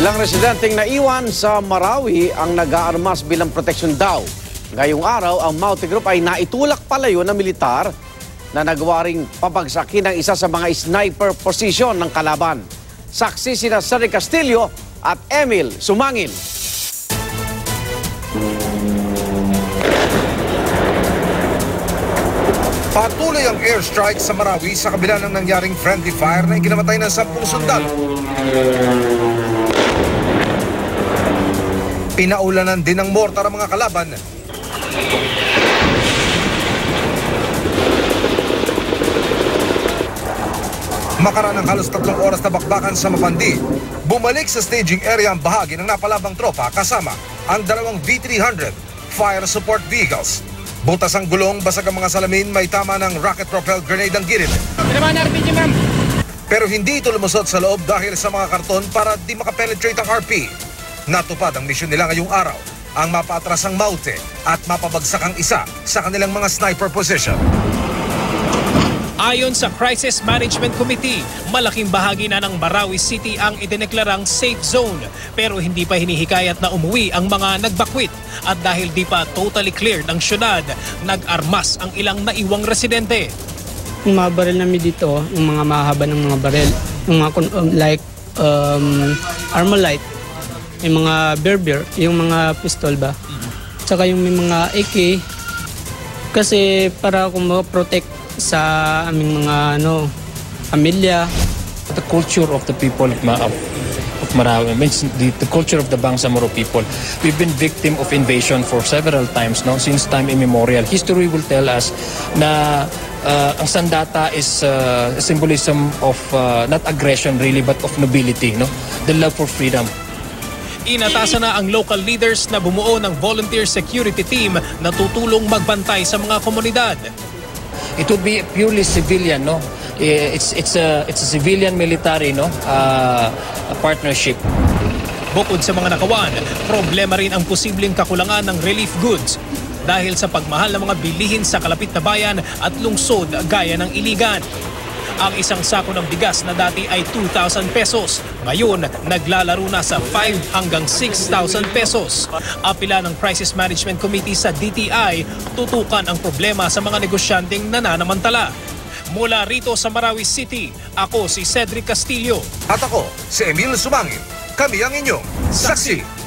Ilang residenteng naiwan sa Marawi ang nag-aarmas bilang proteksyon daw. Ngayong araw, ang Maute Group ay naitulak palayo ng militar na nagawa ring pabagsakin ang isa sa mga sniper position ng kalaban. Saksi sina Cedric Castillo at Emil Sumangil. Patuloy ang airstrike sa Marawi sa kabila ng nangyaring friendly fire na ikinamatay ng 10 sundalo. Pinaulanan din ng mortar ang mga kalaban. Makaraan ng halos 3 oras na bakbakan sa Mapandi, bumalik sa staging area ang bahagi ng napalabang tropa kasama ang 2 V-300 fire support vehicles. Butas ang gulong, basag ang mga salamin, may tama ng rocket-propelled grenade ang gilid. Pero hindi ito lumusot sa loob dahil sa mga karton para di makapenetrate ang RP. Natupad ang misyon nila ngayong araw, ang mapaatras ang Maute at mapabagsak ang isa sa kanilang mga sniper position. Ayon sa Crisis Management Committee, malaking bahagi na ng Marawi City ang idineklarang safe zone. Pero hindi pa hinihikayat na umuwi ang mga nagbakwit. At dahil di pa totally cleared ang syudad, nag-armas ang ilang naiwang residente. Yung mga baril namin dito, yung mga mahaba ng mga baril, yung mga Armalite, yung mga bear, yung mga pistol ba, tsaka yung may mga AK, kasi para kung protect sa aming mga pamilya. The culture of the people of Marawi, means the culture of the Bangsamoro people. We've been victim of invasion for several times now, since time immemorial. History will tell us na ang sandata is symbolism of not aggression really, but of nobility, the love for freedom. Inatasan na ang local leaders na bumuo ng volunteer security team na tutulong magbantay sa mga komunidad. It would be purely civilian, It's a civilian military, a partnership. Bukod sa mga nakawan, problema rin ang posibleng kakulangan ng relief goods dahil sa pagmahal ng mga bilihin sa kalapit na bayan at lungsod gaya ng Iligan. Ang isang sako ng bigas na dati ay 2,000 pesos. Ngayon, naglalaro na sa 5 hanggang 6,000 pesos. Apila ng Crisis Management Committee sa DTI, tutukan ang problema sa mga negosyanteng nananamantala. Mula rito sa Marawi City, ako si Cedric Castillo. At ako, si Emil Sumangil. Kami ang inyong saksi.